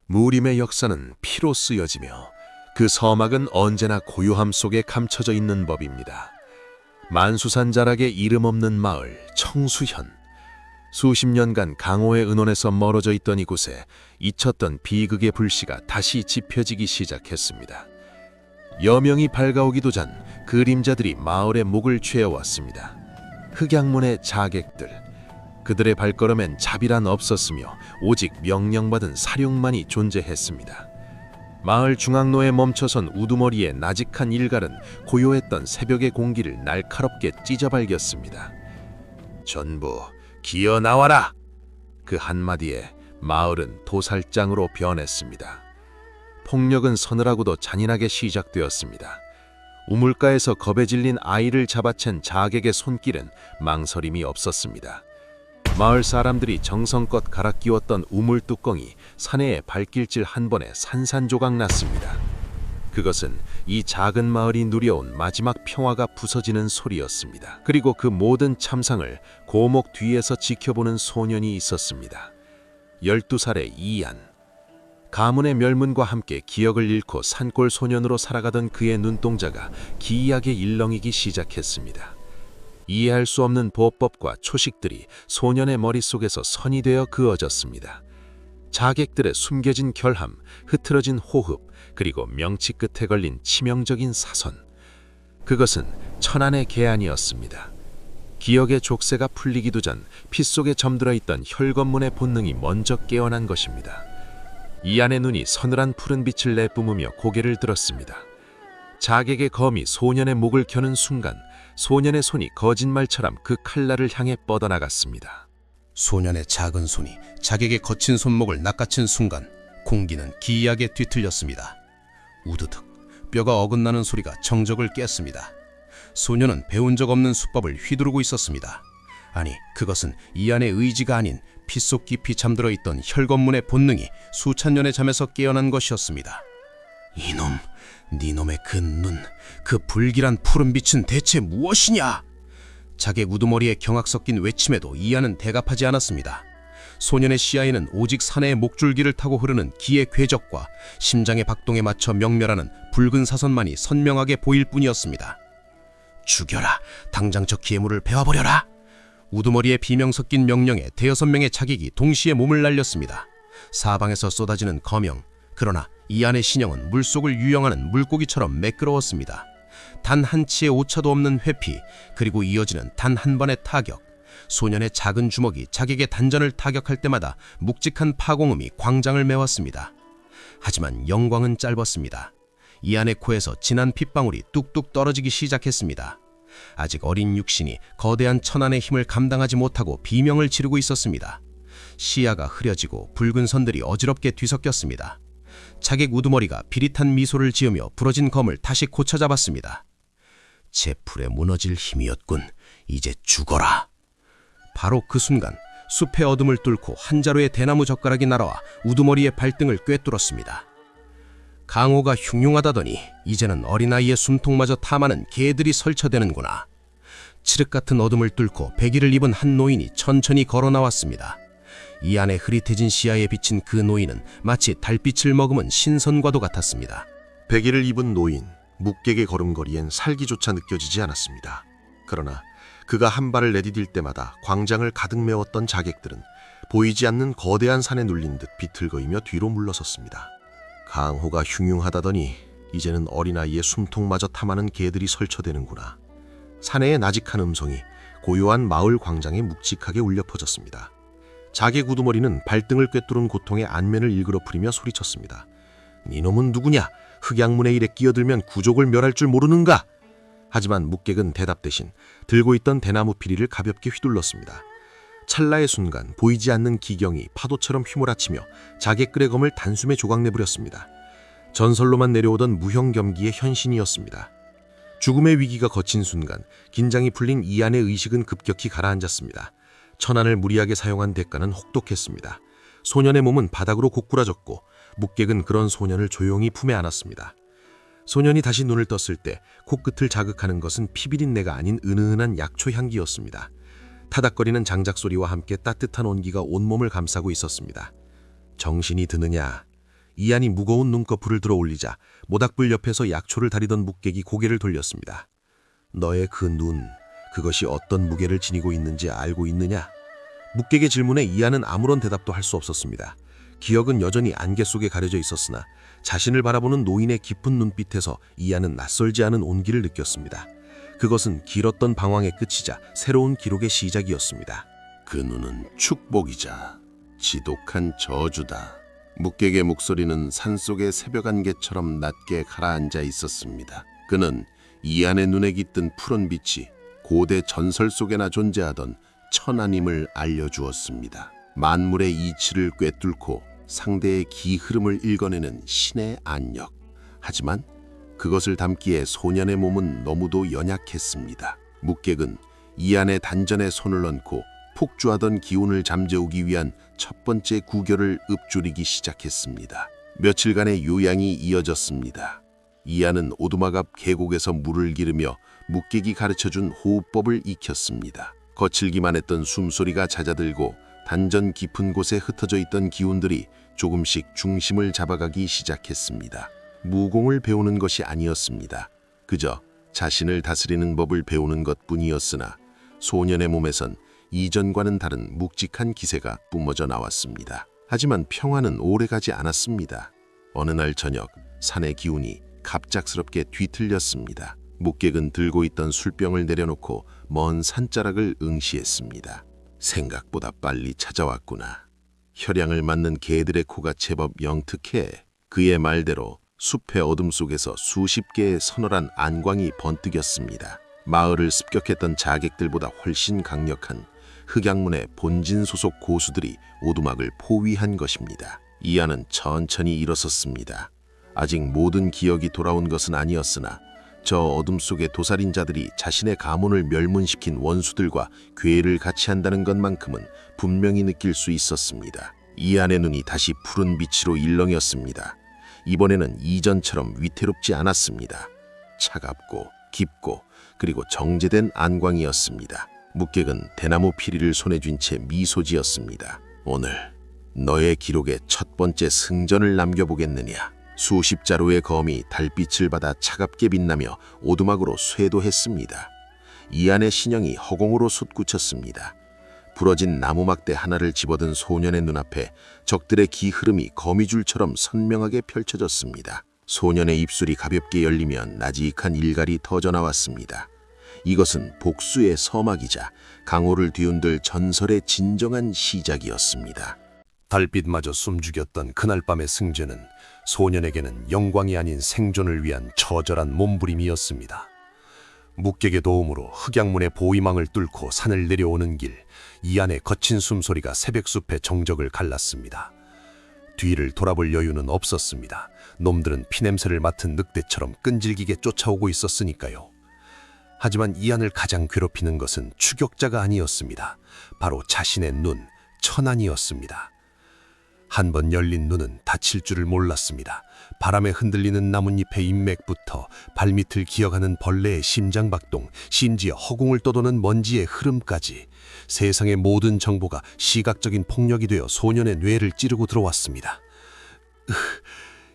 무림의 역사는 피로 쓰여지며 그 서막은 언제나 고요함 속에 감춰져 있는 법입니다. 만수산 자락의 이름 없는 마을 청수현. 수십 년간 강호의 은원에서 멀어져 있던 이곳에 잊혔던 비극의 불씨가 다시 지펴지기 시작했습니다. 여명이 밝아오기도 전 그림자들이 마을의 목을 죄어왔습니다. 흑양문의 자객들. 그들의 발걸음엔 자비란 없었으며 오직 명령받은 사륙만이 존재했습니다. 마을 중앙로에 멈춰선 우두머리의 나직한 일갈은 고요했던 새벽의 공기를 날카롭게 찢어발겼습니다. 전부 기어 나와라! 그 한마디에 마을은 도살장으로 변했습니다. 폭력은 서늘하고도 잔인하게 시작되었습니다. 우물가에서 겁에 질린 아이를 잡아챈 자객의 손길은 망설임이 없었습니다. 마을 사람들이 정성껏 갈아 끼웠던 우물 뚜껑이 산해에 발길질 한 번에 산산조각 났습니다. 그것은 이 작은 마을이 누려온 마지막 평화가 부서지는 소리였습니다. 그리고 그 모든 참상을 고목 뒤에서 지켜보는 소년이 있었습니다. 12살의 이안. 가문의 멸문과 함께 기억을 잃고 산골 소년으로 살아가던 그의 눈동자가 기이하게 일렁이기 시작했습니다. 이해할 수 없는 보법과 초식들이 소년의 머릿속에서 선이 되어 그어졌습니다. 자객들의 숨겨진 결함, 흐트러진 호흡, 그리고 명치 끝에 걸린 치명적인 사선. 그것은 천안의 계안이었습니다. 기억의 족쇄가 풀리기도 전 피 속에 점들어 있던 혈관문의 본능이 먼저 깨어난 것입니다. 이안의 눈이 서늘한 푸른 빛을 내뿜으며 고개를 들었습니다. 자객의 검이 소년의 목을 켜는 순간 소년의 손이 거짓말처럼 그 칼날을 향해 뻗어나갔습니다. 소년의 작은 손이 자객의 거친 손목을 낚아챈 순간 공기는 기이하게 뒤틀렸습니다. 우드득 뼈가 어긋나는 소리가 정적을 깼습니다. 소년은 배운 적 없는 수법을 휘두르고 있었습니다. 아니, 그것은 이안의 의지가 아닌 피 속 깊이 잠들어 있던 혈관문의 본능이 수천 년의 잠에서 깨어난 것이었습니다. 이놈, 니놈의 그 눈, 그 불길한 푸른 빛은 대체 무엇이냐? 자객 우두머리에 경악 섞인 외침에도 이안은 대답하지 않았습니다. 소년의 시야에는 오직 산의 목줄기를 타고 흐르는 기의 궤적과 심장의 박동에 맞춰 명멸하는 붉은 사선만이 선명하게 보일 뿐이었습니다. 죽여라! 당장 저 기회물을 베어버려라! 우두머리에 비명 섞인 명령에 대여섯 명의 자객이 동시에 몸을 날렸습니다. 사방에서 쏟아지는 거명, 그러나 이안의 신형은 물속을 유영하는 물고기처럼 매끄러웠습니다. 단 한 치의 오차도 없는 회피, 그리고 이어지는 단 한 번의 타격. 소년의 작은 주먹이 자객의 단전을 타격할 때마다 묵직한 파공음이 광장을 메웠습니다. 하지만 영광은 짧았습니다. 이안의 코에서 진한 핏방울이 뚝뚝 떨어지기 시작했습니다. 아직 어린 육신이 거대한 천안의 힘을 감당하지 못하고 비명을 지르고 있었습니다. 시야가 흐려지고 붉은 선들이 어지럽게 뒤섞였습니다. 자객 우두머리가 비릿한 미소를 지으며 부러진 검을 다시 고쳐잡았습니다. 제풀에 무너질 힘이었군. 이제 죽어라. 바로 그 순간 숲의 어둠을 뚫고 한 자루의 대나무 젓가락이 날아와 우두머리의 발등을 꿰뚫었습니다. 강호가 흉흉하다더니 이제는 어린아이의 숨통마저 탐하는 개들이 설쳐대는구나. 칠흑 같은 어둠을 뚫고 백의를 입은 한 노인이 천천히 걸어 나왔습니다. 이 안에 흐릿해진 시야에 비친 그 노인은 마치 달빛을 머금은 신선과도 같았습니다. 백의를 입은 노인, 묵객의 걸음걸이엔 살기조차 느껴지지 않았습니다. 그러나 그가 한 발을 내디딜 때마다 광장을 가득 메웠던 자객들은 보이지 않는 거대한 산에 눌린 듯 비틀거리며 뒤로 물러섰습니다. 강호가 흉흉하다더니 이제는 어린아이의 숨통마저 탐하는 개들이 설쳐대는구나. 사내의 나직한 음성이 고요한 마을 광장에 묵직하게 울려 퍼졌습니다. 자객 우두머리는 발등을 꿰뚫은 고통의 안면을 일그러뜨리며 소리쳤습니다. 니놈은 누구냐? 흑양문에 이래 끼어들면 구족을 멸할 줄 모르는가? 하지만 묵객은 대답 대신 들고 있던 대나무 피리를 가볍게 휘둘렀습니다. 찰나의 순간 보이지 않는 기경이 파도처럼 휘몰아치며 자객글의 검을 단숨에 조각내버렸습니다. 전설로만 내려오던 무형겸기의 현신이었습니다. 죽음의 위기가 거친 순간 긴장이 풀린 이안의 의식은 급격히 가라앉았습니다. 천안을 무리하게 사용한 대가는 혹독했습니다. 소년의 몸은 바닥으로 고꾸라졌고 묵객은 그런 소년을 조용히 품에 안았습니다. 소년이 다시 눈을 떴을 때 코끝을 자극하는 것은 피비린내가 아닌 은은한 약초 향기였습니다. 타닥거리는 장작 소리와 함께 따뜻한 온기가 온몸을 감싸고 있었습니다. 정신이 드느냐? 이안이 무거운 눈꺼풀을 들어 올리자 모닥불 옆에서 약초를 다리던 묵객이 고개를 돌렸습니다. 너의 그 눈, 그것이 어떤 무게를 지니고 있는지 알고 있느냐? 묵객의 질문에 이안은 아무런 대답도 할 수 없었습니다. 기억은 여전히 안개 속에 가려져 있었으나 자신을 바라보는 노인의 깊은 눈빛에서 이안은 낯설지 않은 온기를 느꼈습니다. 그것은 길었던 방황의 끝이자 새로운 기록의 시작이었습니다. 그 눈은 축복이자 지독한 저주다. 묵객의 목소리는 산속의 새벽 안개처럼 낮게 가라앉아 있었습니다. 그는 이안의 눈에 깃든 푸른 빛이 고대 전설 속에나 존재하던 천하님을 알려주었습니다. 만물의 이치를 꿰뚫고 상대의 기 흐름을 읽어내는 신의 안력. 하지만 그것을 담기에 소년의 몸은 너무도 연약했습니다. 묵객은 이안의 단전에 손을 얹고 폭주하던 기운을 잠재우기 위한 첫 번째 구결을 읊조리기 시작했습니다. 며칠간의 요양이 이어졌습니다. 이안은 오두막 앞 계곡에서 물을 기르며 묵객이 가르쳐준 호흡법을 익혔습니다. 거칠기만 했던 숨소리가 잦아들고 단전 깊은 곳에 흩어져 있던 기운들이 조금씩 중심을 잡아가기 시작했습니다. 무공을 배우는 것이 아니었습니다. 그저 자신을 다스리는 법을 배우는 것뿐이었으나 소년의 몸에선 이전과는 다른 묵직한 기세가 뿜어져 나왔습니다. 하지만 평화는 오래가지 않았습니다. 어느 날 저녁 산의 기운이 갑작스럽게 뒤틀렸습니다. 묵객은 들고 있던 술병을 내려놓고 먼 산자락을 응시했습니다. 생각보다 빨리 찾아왔구나. 혈양을 맞는 개들의 코가 제법 영특해. 그의 말대로 숲의 어둠 속에서 수십 개의 서늘한 안광이 번뜩였습니다. 마을을 습격했던 자객들보다 훨씬 강력한 흑양문의 본진 소속 고수들이 오두막을 포위한 것입니다. 이안은 천천히 일어섰습니다. 아직 모든 기억이 돌아온 것은 아니었으나 저 어둠 속의 도살인자들이 자신의 가문을 멸문시킨 원수들과 괴를 같이 한다는 것만큼은 분명히 느낄 수 있었습니다. 이안의 눈이 다시 푸른 빛으로 일렁였습니다. 이번에는 이전처럼 위태롭지 않았습니다. 차갑고 깊고 그리고 정제된 안광이었습니다. 묵객은 대나무 피리를 손에 쥔 채 미소 지었습니다. 오늘 너의 기록에 첫 번째 승전을 남겨보겠느냐. 수십 자루의 검이 달빛을 받아 차갑게 빛나며 오두막으로 쇄도했습니다. 이안의 신형이 허공으로 솟구쳤습니다. 부러진 나무 막대 하나를 집어든 소년의 눈앞에 적들의 기 흐름이 거미줄처럼 선명하게 펼쳐졌습니다. 소년의 입술이 가볍게 열리면 나직한 일갈이 터져나왔습니다. 이것은 복수의 서막이자 강호를 뒤흔들 전설의 진정한 시작이었습니다. 달빛마저 숨죽였던 그날 밤의 승제는 소년에게는 영광이 아닌 생존을 위한 처절한 몸부림이었습니다. 묵객의 도움으로 흑양문의 보위망을 뚫고 산을 내려오는 길, 이안의 거친 숨소리가 새벽숲의 정적을 갈랐습니다. 뒤를 돌아볼 여유는 없었습니다. 놈들은 피냄새를 맡은 늑대처럼 끈질기게 쫓아오고 있었으니까요. 하지만 이안을 가장 괴롭히는 것은 추격자가 아니었습니다. 바로 자신의 눈, 천안이었습니다. 한 번 열린 눈은 닫힐 줄을 몰랐습니다. 바람에 흔들리는 나뭇잎의 인맥부터 발밑을 기어가는 벌레의 심장박동, 심지어 허공을 떠도는 먼지의 흐름까지 세상의 모든 정보가 시각적인 폭력이 되어 소년의 뇌를 찌르고 들어왔습니다.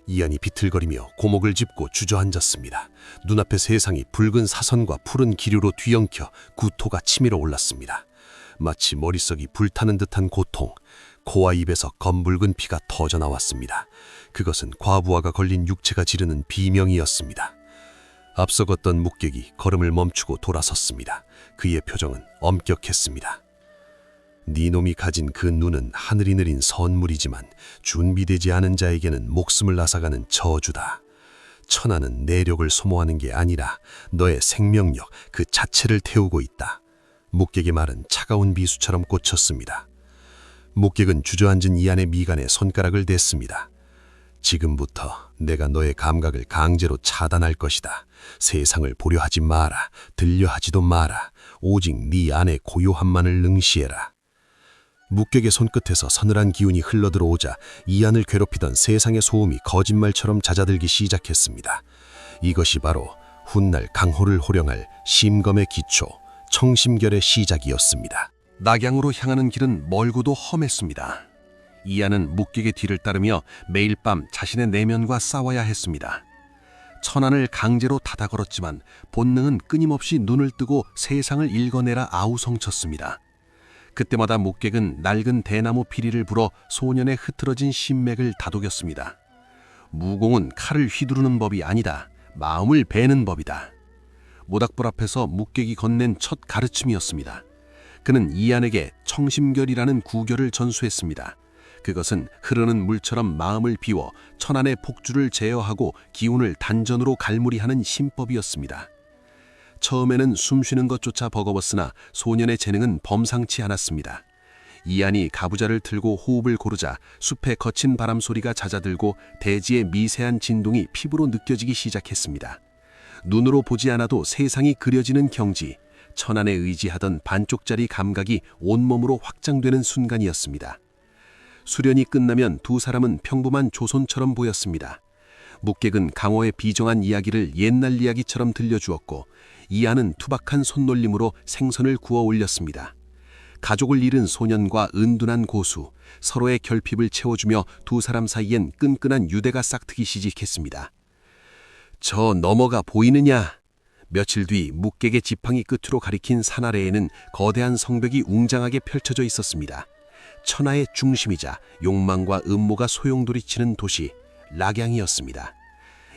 이안이 비틀거리며 고목을 짚고 주저앉았습니다. 눈앞의 세상이 붉은 사선과 푸른 기류로 뒤엉켜 구토가 치밀어 올랐습니다. 마치 머릿속이 불타는 듯한 고통, 코와 입에서 검붉은 피가 터져나왔습니다. 그것은 과부하가 걸린 육체가 지르는 비명이었습니다. 앞서 걷던 묵객이 걸음을 멈추고 돌아섰습니다. 그의 표정은 엄격했습니다. 네 놈이 가진 그 눈은 하늘이 내린 선물이지만 준비되지 않은 자에게는 목숨을 앗아가는 저주다. 천하는 내력을 소모하는 게 아니라 너의 생명력 그 자체를 태우고 있다. 묵객의 말은 차가운 비수처럼 꽂혔습니다. 묵객은 주저앉은 이안의 미간에 손가락을 댔습니다. 지금부터 내가 너의 감각을 강제로 차단할 것이다. 세상을 보려 하지 마라. 들려 하지도 마라. 오직 네 안의 고요함만을 응시해라. 묵객의 손끝에서 서늘한 기운이 흘러들어오자 이안을 괴롭히던 세상의 소음이 거짓말처럼 잦아들기 시작했습니다. 이것이 바로 훗날 강호를 호령할 심검의 기초, 청심결의 시작이었습니다. 낙양으로 향하는 길은 멀고도 험했습니다. 이안은 묵객의 뒤를 따르며 매일 밤 자신의 내면과 싸워야 했습니다. 천안을 강제로 닫아 걸었지만 본능은 끊임없이 눈을 뜨고 세상을 읽어내라 아우성쳤습니다. 그때마다 묵객은 낡은 대나무 피리를 불어 소년의 흐트러진 심맥을 다독였습니다. 무공은 칼을 휘두르는 법이 아니다. 마음을 베는 법이다. 모닥불 앞에서 묵객이 건넨 첫 가르침이었습니다. 그는 이안에게 청심결이라는 구결을 전수했습니다. 그것은 흐르는 물처럼 마음을 비워 천안의 폭주를 제어하고 기운을 단전으로 갈무리하는 신법이었습니다. 처음에는 숨쉬는 것조차 버거웠으나 소년의 재능은 범상치 않았습니다. 이안이 가부좌를 틀고 호흡을 고르자 숲의 거친 바람 소리가 잦아들고 대지의 미세한 진동이 피부로 느껴지기 시작했습니다. 눈으로 보지 않아도 세상이 그려지는 경지, 천안에 의지하던 반쪽짜리 감각이 온몸으로 확장되는 순간이었습니다. 수련이 끝나면 두 사람은 평범한 조손처럼 보였습니다. 묵객은 강호의 비정한 이야기를 옛날 이야기처럼 들려주었고 이안은 투박한 손놀림으로 생선을 구워 올렸습니다. 가족을 잃은 소년과 은둔한 고수, 서로의 결핍을 채워주며 두 사람 사이엔 끈끈한 유대가 싹트기 시작했습니다. 저 너머가 보이느냐? 며칠 뒤 묵객의 지팡이 끝으로 가리킨 산 아래에는 거대한 성벽이 웅장하게 펼쳐져 있었습니다. 천하의 중심이자 욕망과 음모가 소용돌이치는 도시 락양이었습니다.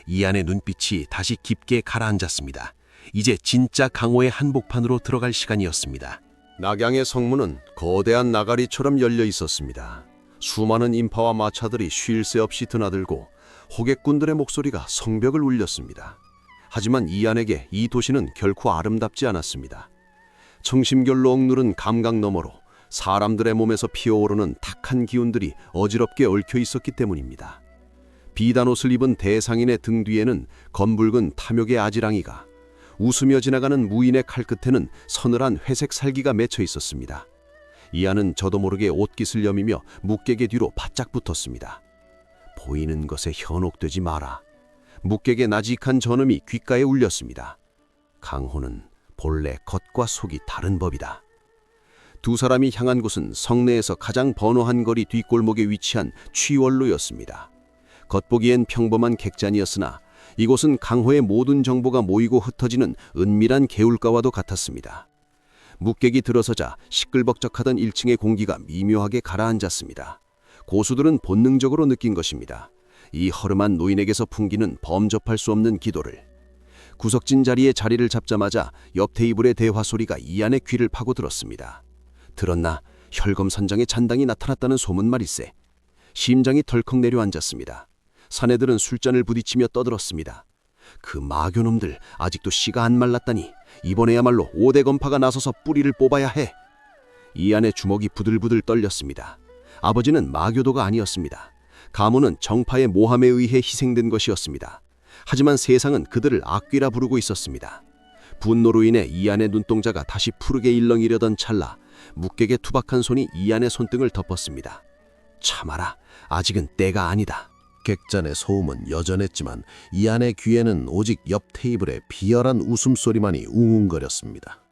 이안의 눈빛이 다시 깊게 가라앉았습니다. 이제 진짜 강호의 한복판으로 들어갈 시간이었습니다. 낙양의 성문은 거대한 나가리처럼 열려 있었습니다. 수많은 인파와 마차들이 쉴 새 없이 드나들고 호객꾼들의 목소리가 성벽을 울렸습니다. 하지만 이안에게 이 도시는 결코 아름답지 않았습니다. 청심결로 억누른 감각 너머로 사람들의 몸에서 피어오르는 탁한 기운들이 어지럽게 얽혀 있었기 때문입니다. 비단 옷을 입은 대상인의 등 뒤에는 검붉은 탐욕의 아지랑이가, 웃으며 지나가는 무인의 칼끝에는 서늘한 회색 살기가 맺혀 있었습니다. 이안은 저도 모르게 옷깃을 여미며 묵객의 뒤로 바짝 붙었습니다. 보이는 것에 현혹되지 마라. 묵객의 나직한 전음이 귓가에 울렸습니다. 강호는 본래 겉과 속이 다른 법이다. 두 사람이 향한 곳은 성내에서 가장 번화한 거리 뒷골목에 위치한 취월로였습니다. 겉보기엔 평범한 객잔이었으나 이곳은 강호의 모든 정보가 모이고 흩어지는 은밀한 개울가와도 같았습니다. 묵객이 들어서자 시끌벅적하던 1층의 공기가 미묘하게 가라앉았습니다. 고수들은 본능적으로 느낀 것입니다. 이 허름한 노인에게서 풍기는 범접할 수 없는 기도를. 구석진 자리에 자리를 잡자마자 옆 테이블의 대화 소리가 이안의 귀를 파고들었습니다. 들었나? 혈검선장의 잔당이 나타났다는 소문 말일세. 심장이 덜컥 내려앉았습니다. 사내들은 술잔을 부딪히며 떠들었습니다. 그 마교놈들 아직도 씨가 안 말랐다니 이번에야말로 5대 검파가 나서서 뿌리를 뽑아야 해. 이안의 주먹이 부들부들 떨렸습니다. 아버지는 마교도가 아니었습니다. 가문은 정파의 모함에 의해 희생된 것이었습니다. 하지만 세상은 그들을 악귀라 부르고 있었습니다. 분노로 인해 이안의 눈동자가 다시 푸르게 일렁이려던 찰나 묵객의 투박한 손이 이안의 손등을 덮었습니다. 참아라, 아직은 때가 아니다. 객잔의 소음은 여전했지만 이안의 귀에는 오직 옆 테이블의 비열한 웃음소리만이 웅웅거렸습니다.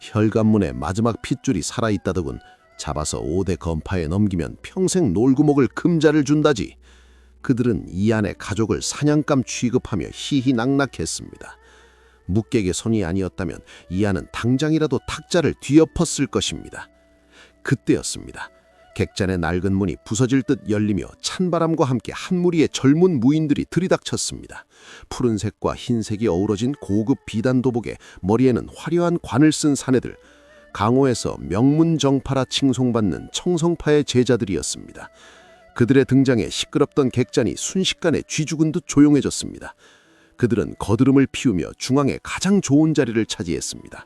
혈관문의 마지막 핏줄이 살아있다더군 잡아서 5대 검파에 넘기면 평생 놀고 먹을 금자를 준다지. 그들은 이안의 가족을 사냥감 취급하며 희희낙낙했습니다. 묵객의 손이 아니었다면 이안은 당장이라도 탁자를 뒤엎었을 것입니다. 그때였습니다. 객잔의 낡은 문이 부서질 듯 열리며 찬바람과 함께 한 무리의 젊은 무인들이 들이닥쳤습니다. 푸른색과 흰색이 어우러진 고급 비단 도복에 머리에는 화려한 관을 쓴 사내들, 강호에서 명문정파라 칭송받는 청성파의 제자들이었습니다. 그들의 등장에 시끄럽던 객잔이 순식간에 쥐죽은 듯 조용해졌습니다. 그들은 거드름을 피우며 중앙에 가장 좋은 자리를 차지했습니다.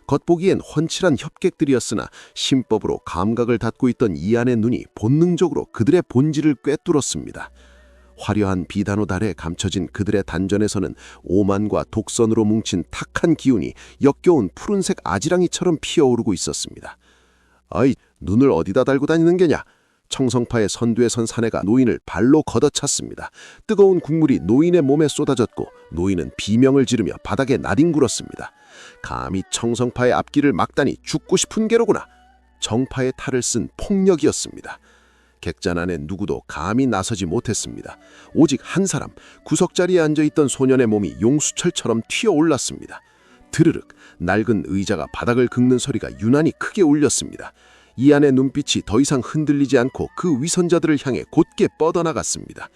겉보기엔 훤칠한 협객들이었으나 신법으로 감각을 닫고 있던 이안의 눈이 본능적으로 그들의 본질을 꿰뚫었습니다. 화려한 비단옷 아래 감춰진 그들의 단전에서는 오만과 독선으로 뭉친 탁한 기운이 역겨운 푸른색 아지랑이처럼 피어오르고 있었습니다. 아이, 눈을 어디다 달고 다니는 게냐? 청성파의 선두에 선 사내가 노인을 발로 걷어찼습니다. 뜨거운 국물이 노인의 몸에 쏟아졌고 노인은 비명을 지르며 바닥에 나뒹굴었습니다. 감히 청성파의 앞길을 막다니 죽고 싶은 게로구나. 정파의 탈을 쓴 폭력이었습니다. 객잔 안에 누구도 감히 나서지 못했습니다. 오직 한 사람, 구석자리에 앉아있던 소년의 몸이 용수철처럼 튀어올랐습니다. 드르륵, 낡은 의자가 바닥을 긁는 소리가 유난히 크게 울렸습니다. 이안의 눈빛이 더 이상 흔들리지 않고 그 위선자들을 향해 곧게 뻗어나갔습니다.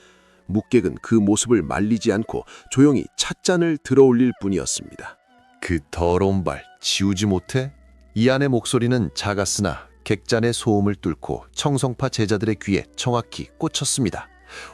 묵객은 그 모습을 말리지 않고 조용히 찻잔을 들어올릴 뿐이었습니다. 그 더러운 발 지우지 못해? 이안의 목소리는 작았으나 객잔의 소음을 뚫고 청성파 제자들의 귀에 정확히 꽂혔습니다.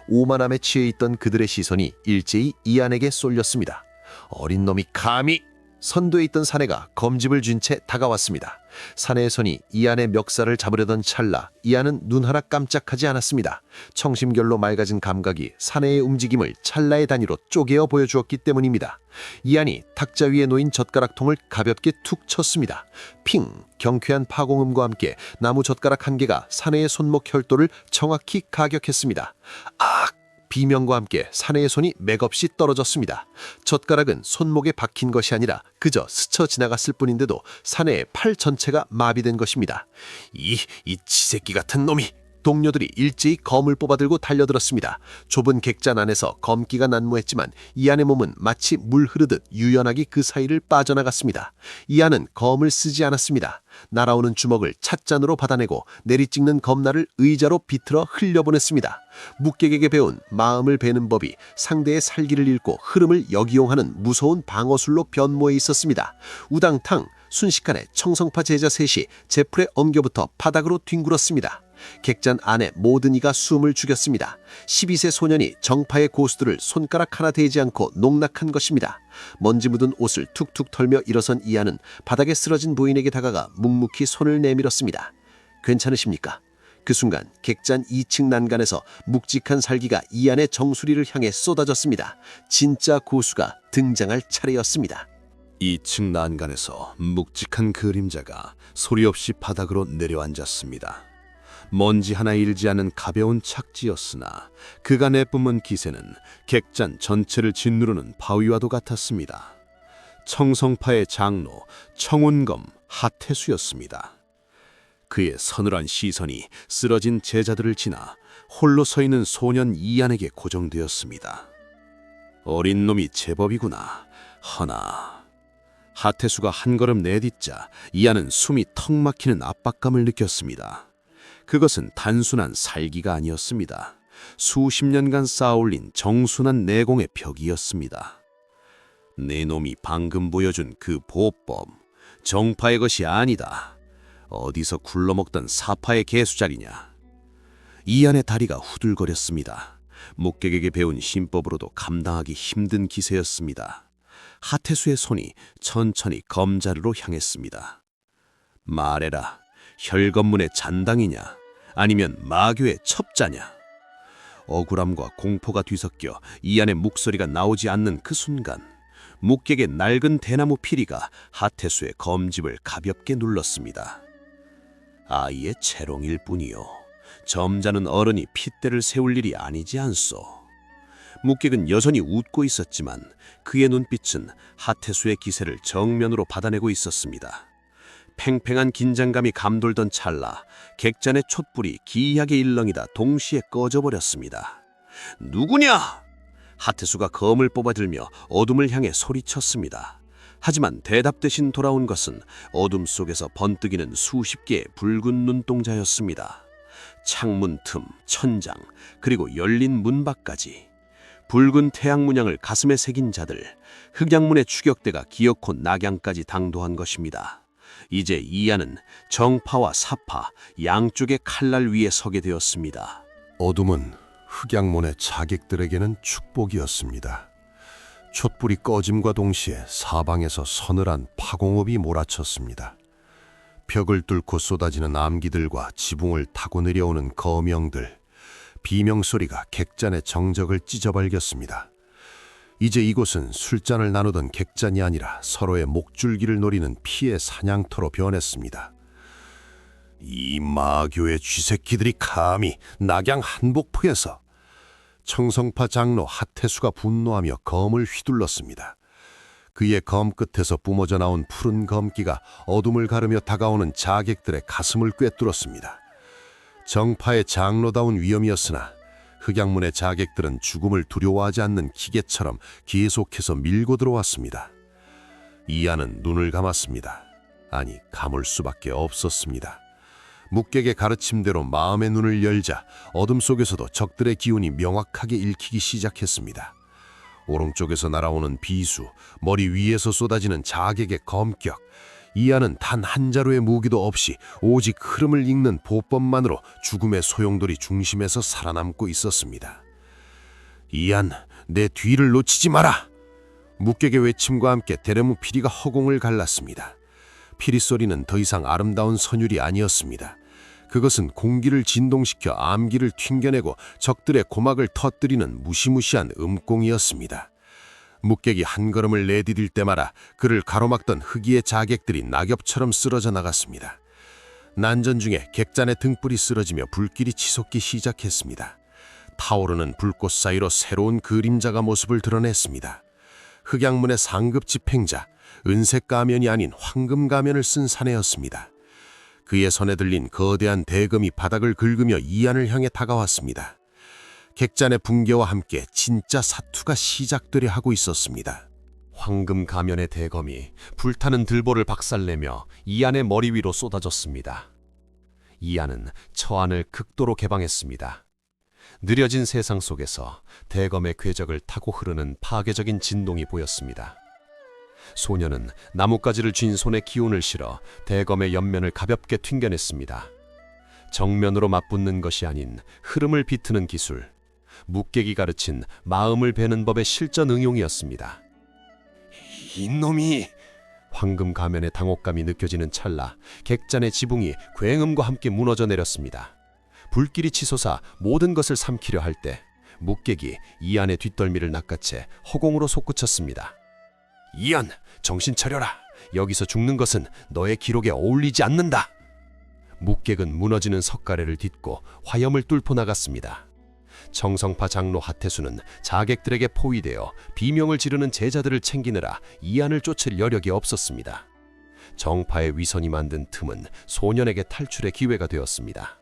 오만함에 취해 있던 그들의 시선이 일제히 이안에게 쏠렸습니다. 어린 놈이 감히! 선도에 있던 사내가 검집을 쥔 채 다가왔습니다. 사내의 손이 이안의 멱살을 잡으려던 찰나 이안은 눈 하나 깜짝하지 않았습니다. 청심결로 맑아진 감각이 사내의 움직임을 찰나의 단위로 쪼개어 보여주었기 때문입니다. 이안이 탁자 위에 놓인 젓가락통을 가볍게 툭 쳤습니다. 핑! 경쾌한 파공음과 함께 나무 젓가락 한 개가 사내의 손목 혈도를 정확히 가격했습니다. 악! 비명과 함께 사내의 손이 맥없이 떨어졌습니다. 젓가락은 손목에 박힌 것이 아니라 그저 스쳐 지나갔을 뿐인데도 사내의 팔 전체가 마비된 것입니다. 이 지새끼 같은 놈이! 동료들이 일제히 검을 뽑아들고 달려들었습니다. 좁은 객잔 안에서 검기가 난무했지만 이안의 몸은 마치 물 흐르듯 유연하게 그 사이를 빠져나갔습니다. 이안은 검을 쓰지 않았습니다. 날아오는 주먹을 찻잔으로 받아내고 내리찍는 검날을 의자로 비틀어 흘려보냈습니다. 묵객에게 배운 마음을 베는 법이 상대의 살기를 읽고 흐름을 역이용하는 무서운 방어술로 변모해 있었습니다. 우당탕 순식간에 청성파 제자 셋이 제풀에 엉겨붙어 바닥으로 뒹굴었습니다. 객잔 안에 모든 이가 숨을 죽였습니다. 12세 소년이 정파의 고수들을 손가락 하나 대지 않고 농락한 것입니다. 먼지 묻은 옷을 툭툭 털며 일어선 이안은 바닥에 쓰러진 부인에게 다가가 묵묵히 손을 내밀었습니다. 괜찮으십니까? 그 순간 객잔 2층 난간에서 묵직한 살기가 이안의 정수리를 향해 쏟아졌습니다. 진짜 고수가 등장할 차례였습니다. 2층 난간에서 묵직한 그림자가 소리 없이 바닥으로 내려앉았습니다. 먼지 하나 일지 않은 가벼운 착지였으나 그가 내뿜은 기세는 객잔 전체를 짓누르는 바위와도 같았습니다. 청성파의 장로 청운검 하태수였습니다. 그의 서늘한 시선이 쓰러진 제자들을 지나 홀로 서 있는 소년 이안에게 고정되었습니다. 어린 놈이 제법이구나. 허나 하태수가 한 걸음 내딛자 이안은 숨이 턱 막히는 압박감을 느꼈습니다. 그것은 단순한 살기가 아니었습니다. 수십 년간 쌓아올린 정순한 내공의 벽이었습니다. 내 놈이 방금 보여준 그 보법, 정파의 것이 아니다. 어디서 굴러먹던 사파의 개수자리냐. 이안의 다리가 후들거렸습니다. 묵객에게 배운 신법으로도 감당하기 힘든 기세였습니다. 하태수의 손이 천천히 검자루로 향했습니다. 말해라. 혈검문의 잔당이냐 아니면 마교의 첩자냐. 억울함과 공포가 뒤섞여 이안의 목소리가 나오지 않는 그 순간 묵객의 낡은 대나무 피리가 하태수의 검집을 가볍게 눌렀습니다. 아이의 채롱일 뿐이요. 점잖은 어른이 핏대를 세울 일이 아니지 않소. 묵객은 여전히 웃고 있었지만 그의 눈빛은 하태수의 기세를 정면으로 받아내고 있었습니다. 팽팽한 긴장감이 감돌던 찰나 객잔의 촛불이 기이하게 일렁이다 동시에 꺼져버렸습니다. 누구냐? 하태수가 검을 뽑아들며 어둠을 향해 소리쳤습니다. 하지만 대답 대신 돌아온 것은 어둠 속에서 번뜩이는 수십 개의 붉은 눈동자였습니다. 창문 틈, 천장, 그리고 열린 문밖까지. 붉은 태양 문양을 가슴에 새긴 자들, 흑양문의 추격대가 기어코 낙양까지 당도한 것입니다. 이제 이안은 정파와 사파 양쪽의 칼날 위에 서게 되었습니다. 어둠은 흑양문의 자객들에게는 축복이었습니다. 촛불이 꺼짐과 동시에 사방에서 서늘한 파공업이 몰아쳤습니다. 벽을 뚫고 쏟아지는 암기들과 지붕을 타고 내려오는 거명들, 비명소리가 객잔의 정적을 찢어발겼습니다. 이제 이곳은 술잔을 나누던 객잔이 아니라 서로의 목줄기를 노리는 피의 사냥터로 변했습니다. 이 마교의 쥐새끼들이 감히 낙양 한복포에서. 청성파 장로 하태수가 분노하며 검을 휘둘렀습니다. 그의 검 끝에서 뿜어져 나온 푸른 검기가 어둠을 가르며 다가오는 자객들의 가슴을 꿰뚫었습니다. 정파의 장로다운 위엄이었으나 흑양문의 자객들은 죽음을 두려워하지 않는 기계처럼 계속해서 밀고 들어왔습니다. 이하는 눈을 감았습니다. 아니, 감을 수밖에 없었습니다. 묵객의 가르침대로 마음의 눈을 열자 어둠 속에서도 적들의 기운이 명확하게 읽히기 시작했습니다. 오른쪽에서 날아오는 비수, 머리 위에서 쏟아지는 자객의 검격, 이하는 단 한 자루의 무기도 없이 오직 흐름을 읽는 보법만으로 죽음의 소용돌이 중심에서 살아남고 있었습니다. 이한, 내 뒤를 놓치지 마라! 묵객의 외침과 함께 데레무 피리가 허공을 갈랐습니다. 피리 소리는 더 이상 아름다운 선율이 아니었습니다. 그것은 공기를 진동시켜 암기를 튕겨내고 적들의 고막을 터뜨리는 무시무시한 음공이었습니다. 묵객이 한 걸음을 내디딜 때마다 그를 가로막던 흑의의 자객들이 낙엽처럼 쓰러져 나갔습니다. 난전 중에 객잔의 등불이 쓰러지며 불길이 치솟기 시작했습니다. 타오르는 불꽃 사이로 새로운 그림자가 모습을 드러냈습니다. 흑양문의 상급 집행자, 은색 가면이 아닌 황금 가면을 쓴 사내였습니다. 그의 손에 들린 거대한 대검이 바닥을 긁으며 이안을 향해 다가왔습니다. 객잔의 붕괴와 함께 진짜 사투가 시작되려 하고 있었습니다. 황금 가면의 대검이 불타는 들보를 박살내며 이안의 머리 위로 쏟아졌습니다. 이안은 처안을 극도로 개방했습니다. 느려진 세상 속에서 대검의 궤적을 타고 흐르는 파괴적인 진동이 보였습니다. 소녀는 나뭇가지를 쥔 손에 기운을 실어 대검의 옆면을 가볍게 튕겨냈습니다. 정면으로 맞붙는 것이 아닌 흐름을 비트는 기술, 묵객이 가르친 마음을 베는 법의 실전 응용이었습니다. 이놈이! 황금 가면의 당혹감이 느껴지는 찰나 객잔의 지붕이 굉음과 함께 무너져 내렸습니다. 불길이 치솟아 모든 것을 삼키려 할 때 묵객이 이안의 뒷덜미를 낚아채 허공으로 솟구쳤습니다. 이안, 정신 차려라. 여기서 죽는 것은 너의 기록에 어울리지 않는다. 묵객은 무너지는 석가래를 딛고 화염을 뚫고 나갔습니다. 청성파 장로 하태수는 자객들에게 포위되어 비명을 지르는 제자들을 챙기느라 이안을 쫓을 여력이 없었습니다. 정파의 위선이 만든 틈은 소년에게 탈출의 기회가 되었습니다.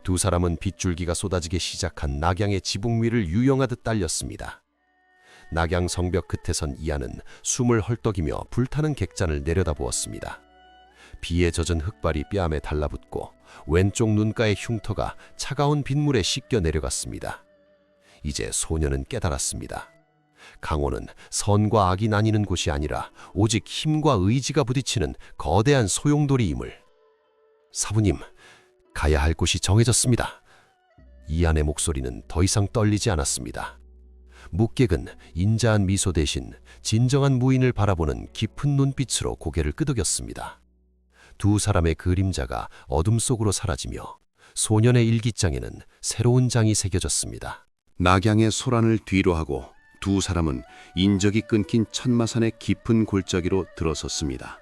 두 사람은 빗줄기가 쏟아지기 시작한 낙양의 지붕 위를 유영하듯 달렸습니다. 낙양 성벽 끝에 선 이안은 숨을 헐떡이며 불타는 객잔을 내려다보았습니다. 비에 젖은 흙발이 뺨에 달라붙고 왼쪽 눈가의 흉터가 차가운 빗물에 씻겨 내려갔습니다. 이제 소녀는 깨달았습니다. 강호는 선과 악이 나뉘는 곳이 아니라 오직 힘과 의지가 부딪히는 거대한 소용돌이임을. 사부님, 가야 할 곳이 정해졌습니다. 이안의 목소리는 더 이상 떨리지 않았습니다. 묵객은 인자한 미소 대신 진정한 무인을 바라보는 깊은 눈빛으로 고개를 끄덕였습니다. 두 사람의 그림자가 어둠 속으로 사라지며 소년의 일기장에는 새로운 장이 새겨졌습니다. 낙양의 소란을 뒤로하고 두 사람은 인적이 끊긴 천마산의 깊은 골짜기로 들어섰습니다.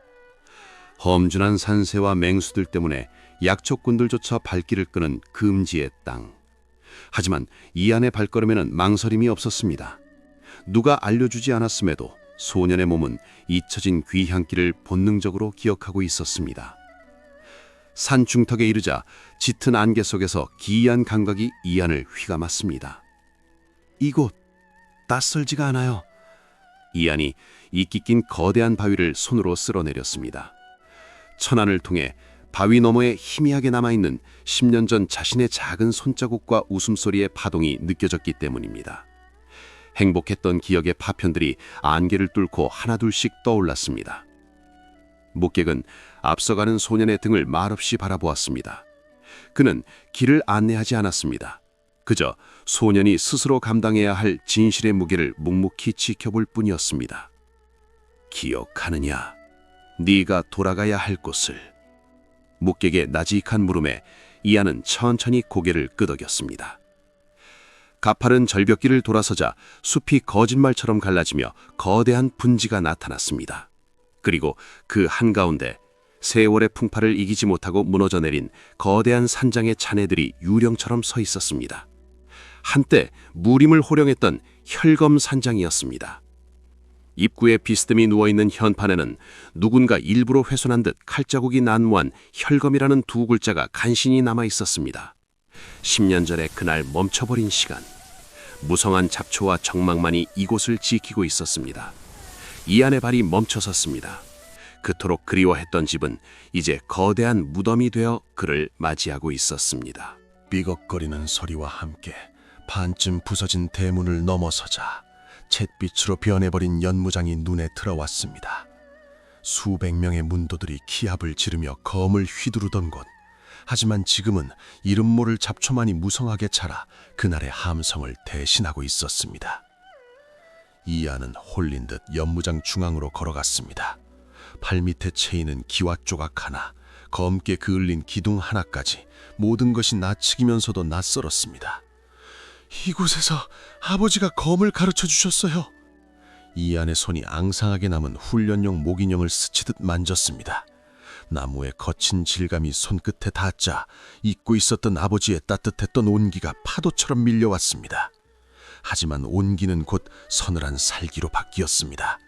험준한 산새와 맹수들 때문에 약초꾼들조차 발길을 끄는 금지의 땅. 하지만 이안의 발걸음에는 망설임이 없었습니다. 누가 알려주지 않았음에도 소년의 몸은 잊혀진 귀향길을 본능적으로 기억하고 있었습니다. 산 중턱에 이르자 짙은 안개 속에서 기이한 감각이 이안을 휘감았습니다. 이곳 낯설지가 않아요. 이안이 이끼 낀 거대한 바위를 손으로 쓸어내렸습니다. 천안을 통해 바위 너머에 희미하게 남아있는 10년 전 자신의 작은 손자국과 웃음소리의 파동이 느껴졌기 때문입니다. 행복했던 기억의 파편들이 안개를 뚫고 하나둘씩 떠올랐습니다. 묵객은 앞서가는 소년의 등을 말없이 바라보았습니다. 그는 길을 안내하지 않았습니다. 그저 소년이 스스로 감당해야 할 진실의 무게를 묵묵히 지켜볼 뿐이었습니다. 기억하느냐? 네가 돌아가야 할 곳을. 묵객의 나직한 물음에 이안은 천천히 고개를 끄덕였습니다. 가파른 절벽길을 돌아서자 숲이 거짓말처럼 갈라지며 거대한 분지가 나타났습니다. 그리고 그 한가운데 세월의 풍파를 이기지 못하고 무너져 내린 거대한 산장의 잔해들이 유령처럼 서 있었습니다. 한때 무림을 호령했던 혈검 산장이었습니다. 입구에 비스듬히 누워있는 현판에는 누군가 일부러 훼손한 듯 칼자국이 난무한 혈검이라는 두 글자가 간신히 남아 있었습니다. 10년 전에 그날 멈춰버린 시간. 무성한 잡초와 정막만이 이곳을 지키고 있었습니다. 이안의 발이 멈춰섰습니다. 그토록 그리워했던 집은 이제 거대한 무덤이 되어 그를 맞이하고 있었습니다. 삐걱거리는 소리와 함께 반쯤 부서진 대문을 넘어서자 잿빛으로 변해버린 연무장이 눈에 들어왔습니다. 수백 명의 문도들이 기합을 지르며 검을 휘두르던 곳. 하지만 지금은 이름 모를 잡초만이 무성하게 자라 그날의 함성을 대신하고 있었습니다. 이안은 홀린 듯 연무장 중앙으로 걸어갔습니다. 발밑에 채이는 기와 조각 하나, 검게 그을린 기둥 하나까지 모든 것이 낯익이면서도 낯설었습니다. 이곳에서 아버지가 검을 가르쳐 주셨어요. 이안의 손이 앙상하게 남은 훈련용 목인형을 스치듯 만졌습니다. 나무의 거친 질감이 손끝에 닿자 잊고 있었던 아버지의 따뜻했던 온기가 파도처럼 밀려왔습니다. 하지만 온기는 곧 서늘한 살기로 바뀌었습니다.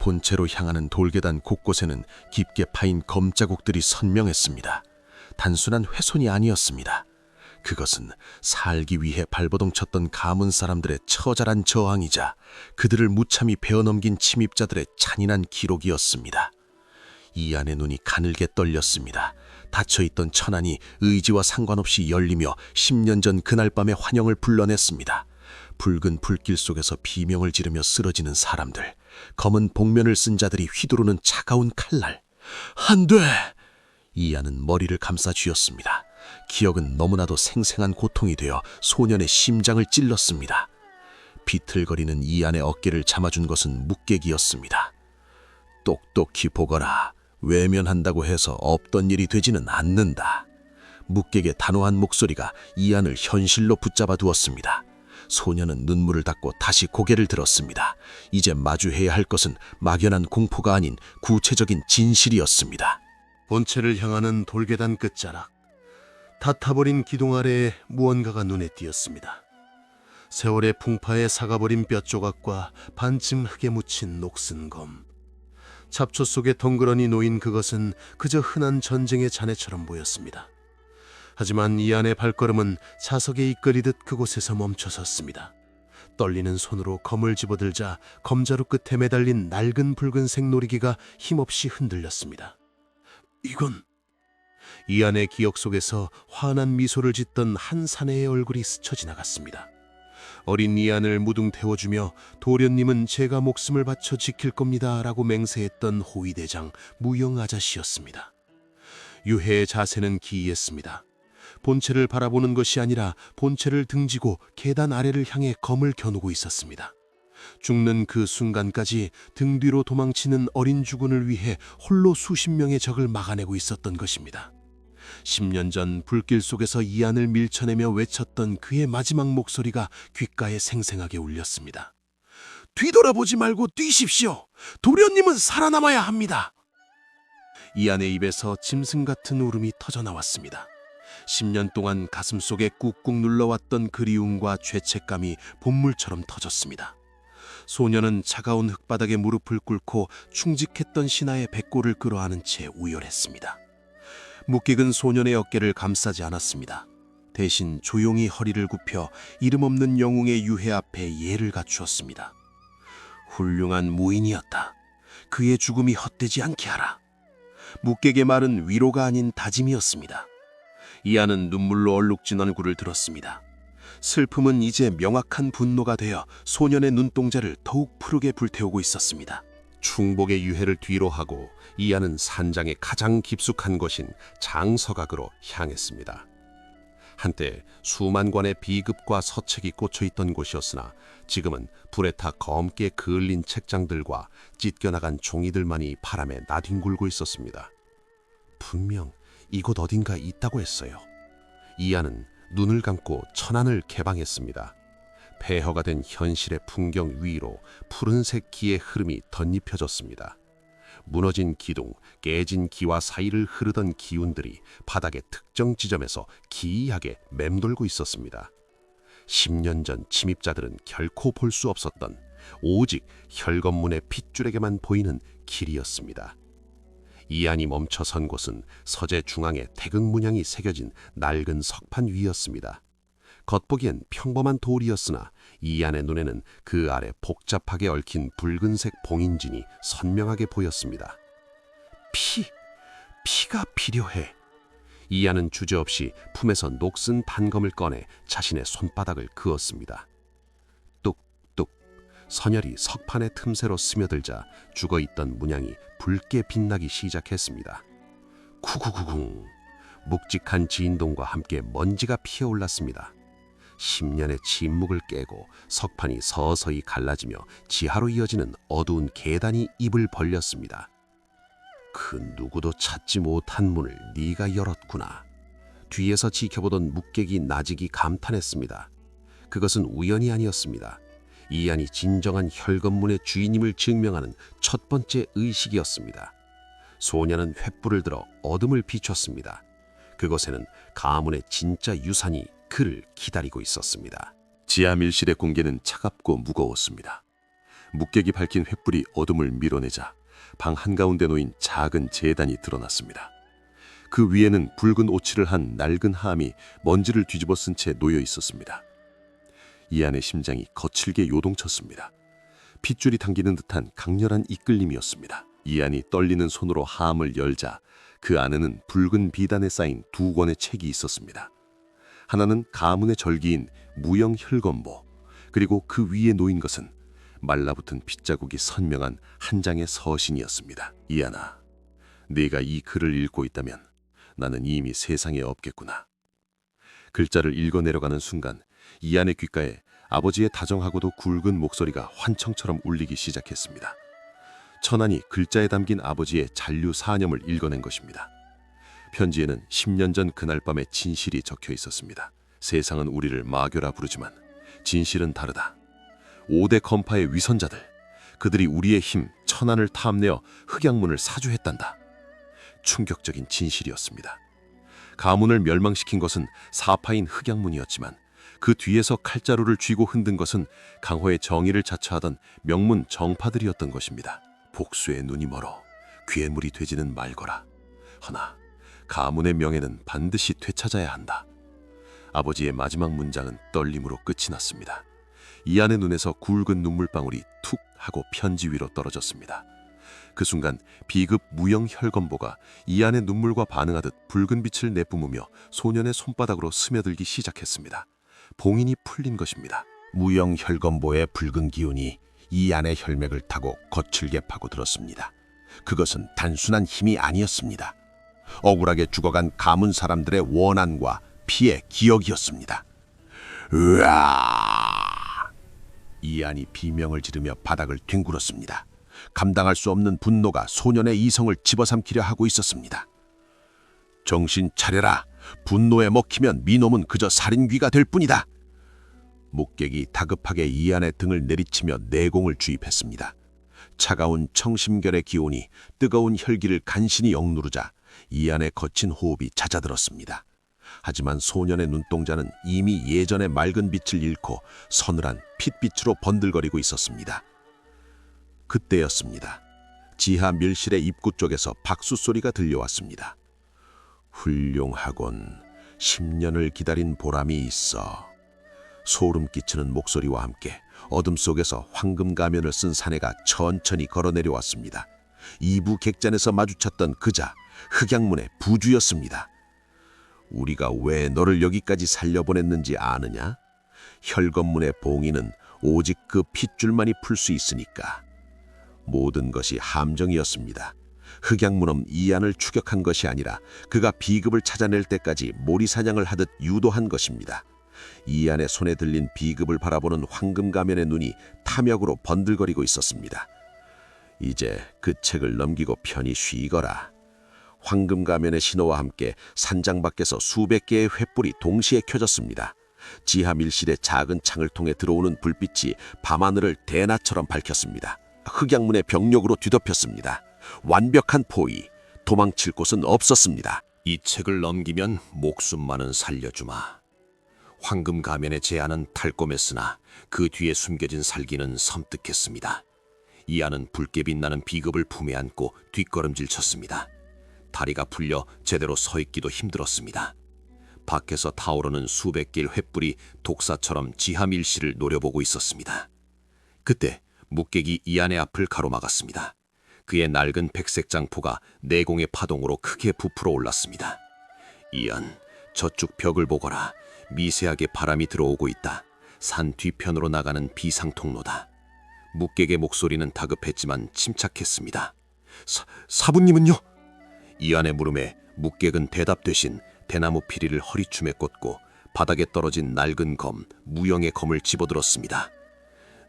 본체로 향하는 돌계단 곳곳에는 깊게 파인 검자국들이 선명했습니다. 단순한 훼손이 아니었습니다. 그것은 살기 위해 발버둥쳤던 가문 사람들의 처절한 저항이자 그들을 무참히 베어넘긴 침입자들의 잔인한 기록이었습니다. 이안의 눈이 가늘게 떨렸습니다. 닫혀있던 천안이 의지와 상관없이 열리며 10년 전 그날 밤의 환영을 불러냈습니다. 붉은 불길 속에서 비명을 지르며 쓰러지는 사람들, 검은 복면을 쓴 자들이 휘두르는 차가운 칼날. 안 돼! 이안은 머리를 감싸 쥐었습니다. 기억은 너무나도 생생한 고통이 되어 소년의 심장을 찔렀습니다. 비틀거리는 이안의 어깨를 잡아준 것은 묵객이었습니다. 똑똑히 보거라. 외면한다고 해서 없던 일이 되지는 않는다. 묵객의 단호한 목소리가 이안을 현실로 붙잡아 두었습니다. 소년은 눈물을 닦고 다시 고개를 들었습니다. 이제 마주해야 할 것은 막연한 공포가 아닌 구체적인 진실이었습니다. 본체를 향하는 돌계단 끝자락. 다 타버린 기둥 아래에 무언가가 눈에 띄었습니다. 세월의 풍파에 사가버린 뼈조각과 반쯤 흙에 묻힌 녹슨 검. 잡초 속에 덩그러니 놓인 그것은 그저 흔한 전쟁의 잔해처럼 보였습니다. 하지만 이안의 발걸음은 자석에 이끌리듯 그곳에서 멈춰섰습니다. 떨리는 손으로 검을 집어들자 검자루 끝에 매달린 낡은 붉은색 놀이기가 힘없이 흔들렸습니다. 이건... 이안의 기억 속에서 환한 미소를 짓던 한 사내의 얼굴이 스쳐 지나갔습니다. 어린 이안을 무등 태워주며 도련님은 제가 목숨을 바쳐 지킬 겁니다 라고 맹세했던 호위대장 무영 아저씨였습니다. 유해의 자세는 기이했습니다. 본체를 바라보는 것이 아니라 본체를 등지고 계단 아래를 향해 검을 겨누고 있었습니다. 죽는 그 순간까지 등 뒤로 도망치는 어린 주군을 위해 홀로 수십 명의 적을 막아내고 있었던 것입니다. 10년 전 불길 속에서 이안을 밀쳐내며 외쳤던 그의 마지막 목소리가 귓가에 생생하게 울렸습니다. 뒤돌아보지 말고 뛰십시오. 도련님은 살아남아야 합니다. 이안의 입에서 짐승 같은 울음이 터져나왔습니다. 10년 동안 가슴속에 꾹꾹 눌러왔던 그리움과 죄책감이 본물처럼 터졌습니다. 소년은 차가운 흙바닥에 무릎을 꿇고 충직했던 신하의 백골을 끌어안은 채 우열했습니다. 묵객은 소년의 어깨를 감싸지 않았습니다. 대신 조용히 허리를 굽혀 이름 없는 영웅의 유해 앞에 예를 갖추었습니다. 훌륭한 무인이었다. 그의 죽음이 헛되지 않게 하라. 묵객의 말은 위로가 아닌 다짐이었습니다. 이안은 눈물로 얼룩진 얼굴을 들었습니다. 슬픔은 이제 명확한 분노가 되어 소년의 눈동자를 더욱 푸르게 불태우고 있었습니다. 충복의 유해를 뒤로 하고 이안은 산장의 가장 깊숙한 곳인 장서각으로 향했습니다. 한때 수만 관의 비급과 서책이 꽂혀있던 곳이었으나 지금은 불에 타 검게 그을린 책장들과 찢겨나간 종이들만이 바람에 나뒹굴고 있었습니다. 분명 이곳 어딘가 있다고 했어요. 이안은 눈을 감고 천안을 개방했습니다. 폐허가 된 현실의 풍경 위로 푸른색 기의 흐름이 덧입혀졌습니다. 무너진 기둥, 깨진 기와 사이를 흐르던 기운들이 바닥의 특정 지점에서 기이하게 맴돌고 있었습니다. 10년 전 침입자들은 결코 볼 수 없었던 오직 혈검문의 핏줄에게만 보이는 길이었습니다. 이안이 멈춰 선 곳은 서재 중앙에 태극 문양이 새겨진 낡은 석판 위였습니다. 겉보기엔 평범한 돌이었으나 이안의 눈에는 그 아래 복잡하게 얽힌 붉은색 봉인진이 선명하게 보였습니다. 피가 필요해. 이안은 주저없이 품에서 녹슨 단검을 꺼내 자신의 손바닥을 그었습니다. 뚝뚝 선열이 석판의 틈새로 스며들자 죽어있던 문양이 붉게 빛나기 시작했습니다. 쿠구구궁 묵직한 진동과 함께 먼지가 피어올랐습니다. 10년의 침묵을 깨고 석판이 서서히 갈라지며 지하로 이어지는 어두운 계단이 입을 벌렸습니다. 그 누구도 찾지 못한 문을 네가 열었구나. 뒤에서 지켜보던 묵객이 나직이 감탄했습니다. 그것은 우연이 아니었습니다. 이안이 진정한 혈검문의 주인임을 증명하는 첫 번째 의식이었습니다. 소녀는 횃불을 들어 어둠을 비췄습니다. 그곳에는 가문의 진짜 유산이 그를 기다리고 있었습니다. 지하 밀실의 공기는 차갑고 무거웠습니다. 묵객이 밝힌 횃불이 어둠을 밀어내자 방 한가운데 놓인 작은 제단이 드러났습니다. 그 위에는 붉은 오칠을 한 낡은 함이 먼지를 뒤집어 쓴 채 놓여 있었습니다. 이안의 심장이 거칠게 요동쳤습니다. 핏줄이 당기는 듯한 강렬한 이끌림이었습니다. 이안이 떨리는 손으로 함을 열자 그 안에는 붉은 비단에 쌓인 2권의 책이 있었습니다. 하나는 가문의 절기인 무영 혈검보, 그리고 그 위에 놓인 것은 말라붙은 핏자국이 선명한 한 장의 서신이었습니다. 이안아, 네가 이 글을 읽고 있다면 나는 이미 세상에 없겠구나. 글자를 읽어 내려가는 순간 이안의 귓가에 아버지의 다정하고도 굵은 목소리가 환청처럼 울리기 시작했습니다. 천안이 글자에 담긴 아버지의 잔류 사념을 읽어낸 것입니다. 편지에는 10년 전 그날 밤의 진실이 적혀 있었습니다. 세상은 우리를 마교라 부르지만 진실은 다르다. 5대 건파의 위선자들, 그들이 우리의 힘 천안을 탐내어 흑양문을 사주했단다. 충격적인 진실이었습니다. 가문을 멸망시킨 것은 사파인 흑양문이었지만 그 뒤에서 칼자루를 쥐고 흔든 것은 강호의 정의를 자처하던 명문 정파들이었던 것입니다. 복수의 눈이 멀어 괴물이 되지는 말거라. 허나 가문의 명예는 반드시 되찾아야 한다. 아버지의 마지막 문장은 떨림으로 끝이 났습니다. 이안의 눈에서 굵은 눈물방울이 툭 하고 편지 위로 떨어졌습니다. 그 순간 비급 무영 혈검보가 이안의 눈물과 반응하듯 붉은 빛을 내뿜으며 소년의 손바닥으로 스며들기 시작했습니다. 봉인이 풀린 것입니다. 무영 혈검보의 붉은 기운이 이안의 혈맥을 타고 거칠게 파고들었습니다. 그것은 단순한 힘이 아니었습니다. 억울하게 죽어간 가문 사람들의 원한과 피의 기억이었습니다. 으아! 이안이 비명을 지르며 바닥을 뒹굴었습니다. 감당할 수 없는 분노가 소년의 이성을 집어삼키려 하고 있었습니다. 정신 차려라. 분노에 먹히면 미놈은 그저 살인귀가 될 뿐이다. 묵객이 다급하게 이안의 등을 내리치며 내공을 주입했습니다. 차가운 청심결의 기온이 뜨거운 혈기를 간신히 억누르자 이안의 거친 호흡이 잦아들었습니다. 하지만 소년의 눈동자는 이미 예전의 맑은 빛을 잃고 서늘한 핏빛으로 번들거리고 있었습니다. 그때였습니다. 지하 밀실의 입구 쪽에서 박수 소리가 들려왔습니다. 훌륭하군. 10년을 기다린 보람이 있어. 소름 끼치는 목소리와 함께 어둠 속에서 황금 가면을 쓴 사내가 천천히 걸어 내려왔습니다. 2부 객잔에서 마주쳤던 그자, 흑양문의 부주였습니다. 우리가 왜 너를 여기까지 살려보냈는지 아느냐? 혈검문의 봉인은 오직 그 핏줄만이 풀 수 있으니까. 모든 것이 함정이었습니다. 흑양문은 이안을 추격한 것이 아니라 그가 비급을 찾아낼 때까지 모리사냥을 하듯 유도한 것입니다. 이안의 손에 들린 비급을 바라보는 황금 가면의 눈이 탐욕으로 번들거리고 있었습니다. 이제 그 책을 넘기고 편히 쉬거라. 황금 가면의 신호와 함께 산장 밖에서 수백 개의 횃불이 동시에 켜졌습니다. 지하 밀실의 작은 창을 통해 들어오는 불빛이 밤하늘을 대낮처럼 밝혔습니다. 흑양문의 병력으로 뒤덮였습니다. 완벽한 포위, 도망칠 곳은 없었습니다. 이 책을 넘기면 목숨만은 살려주마. 황금 가면의 제안은 달콤했으나 그 뒤에 숨겨진 살기는 섬뜩했습니다. 이안은 붉게 빛나는 비겁을 품에 안고 뒷걸음질 쳤습니다. 다리가 풀려 제대로 서 있기도 힘들었습니다. 밖에서 타오르는 수백 개의 횃불이 독사처럼 지하밀실을 노려보고 있었습니다. 그때 묵객이 이안의 앞을 가로막았습니다. 그의 낡은 백색 장포가 내공의 파동으로 크게 부풀어 올랐습니다. 이안, 저쪽 벽을 보거라. 미세하게 바람이 들어오고 있다. 산 뒤편으로 나가는 비상통로다. 묵객의 목소리는 다급했지만 침착했습니다. 사부님은요? 이안의 물음에 묵객은 대답 대신 대나무 피리를 허리춤에 꽂고 바닥에 떨어진 낡은 검, 무영의 검을 집어들었습니다.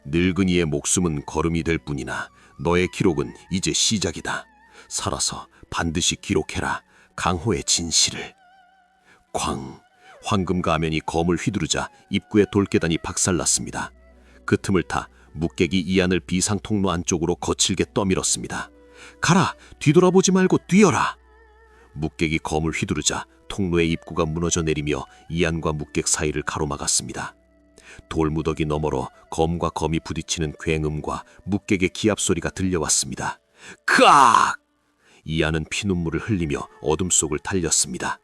늙은이의 목숨은 걸음이 될 뿐이나 너의 기록은 이제 시작이다. 살아서 반드시 기록해라. 강호의 진실을. 쾅! 황금 가면이 검을 휘두르자 입구의 돌계단이 박살났습니다. 그 틈을 타 묵객이 이안을 비상통로 안쪽으로 거칠게 떠밀었습니다. 가라! 뒤돌아보지 말고 뛰어라! 묵객이 검을 휘두르자 통로의 입구가 무너져 내리며 이안과 묵객 사이를 가로막았습니다. 돌무더기 너머로 검과 검이 부딪히는 굉음과 묵객의 기합 소리가 들려왔습니다. 크악! 이안은 피눈물을 흘리며 어둠 속을 달렸습니다.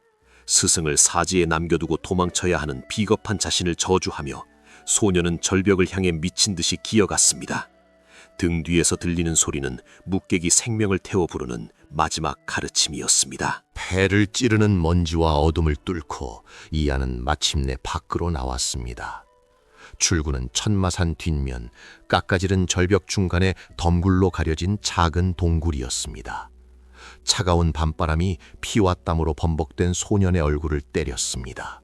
스승을 사지에 남겨두고 도망쳐야 하는 비겁한 자신을 저주하며 소녀는 절벽을 향해 미친 듯이 기어갔습니다. 등 뒤에서 들리는 소리는 묵객이 생명을 태워 부르는 마지막 가르침이었습니다. 폐를 찌르는 먼지와 어둠을 뚫고 이안은 마침내 밖으로 나왔습니다. 출구는 천마산 뒷면, 깎아지른 절벽 중간에 덤굴로 가려진 작은 동굴이었습니다. 차가운 밤바람이 피와 땀으로 범벅된 소년의 얼굴을 때렸습니다.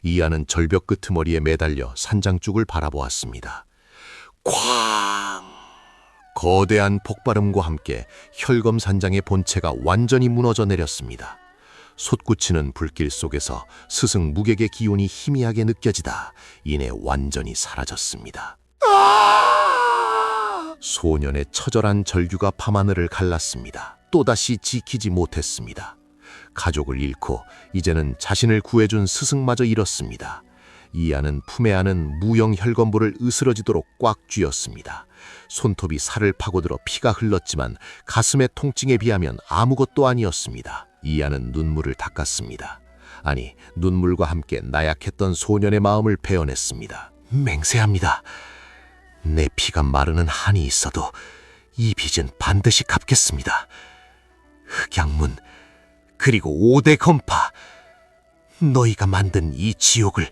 이안은 절벽 끄트머리에 매달려 산장쭉을 바라보았습니다. 쾅! 거대한 폭발음과 함께 혈검산장의 본체가 완전히 무너져 내렸습니다. 솟구치는 불길 속에서 스승 묵액의 기운이 희미하게 느껴지다 이내 완전히 사라졌습니다. 소년의 처절한 절규가 밤하늘을 갈랐습니다. 또다시 지키지 못했습니다. 가족을 잃고 이제는 자신을 구해준 스승마저 잃었습니다. 이안은 품에 안은 무형 혈검부를 으스러지도록 꽉 쥐었습니다. 손톱이 살을 파고들어 피가 흘렀지만 가슴의 통증에 비하면 아무것도 아니었습니다. 이안은 눈물을 닦았습니다. 아니, 눈물과 함께 나약했던 소년의 마음을 베어냈습니다. 맹세합니다. 내 피가 마르는 한이 있어도 이 빚은 반드시 갚겠습니다. 흑양문 그리고 5대 건파, 너희가 만든 이 지옥을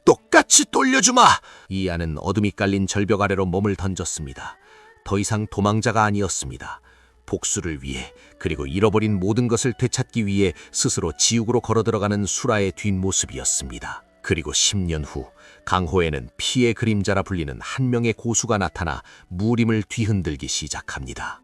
똑같이 돌려주마! 이안은 어둠이 깔린 절벽 아래로 몸을 던졌습니다. 더 이상 도망자가 아니었습니다. 복수를 위해, 그리고 잃어버린 모든 것을 되찾기 위해 스스로 지옥으로 걸어들어가는 수라의 뒷모습이었습니다. 그리고 10년 후 강호에는 피의 그림자라 불리는 한 명의 고수가 나타나 무림을 뒤흔들기 시작합니다.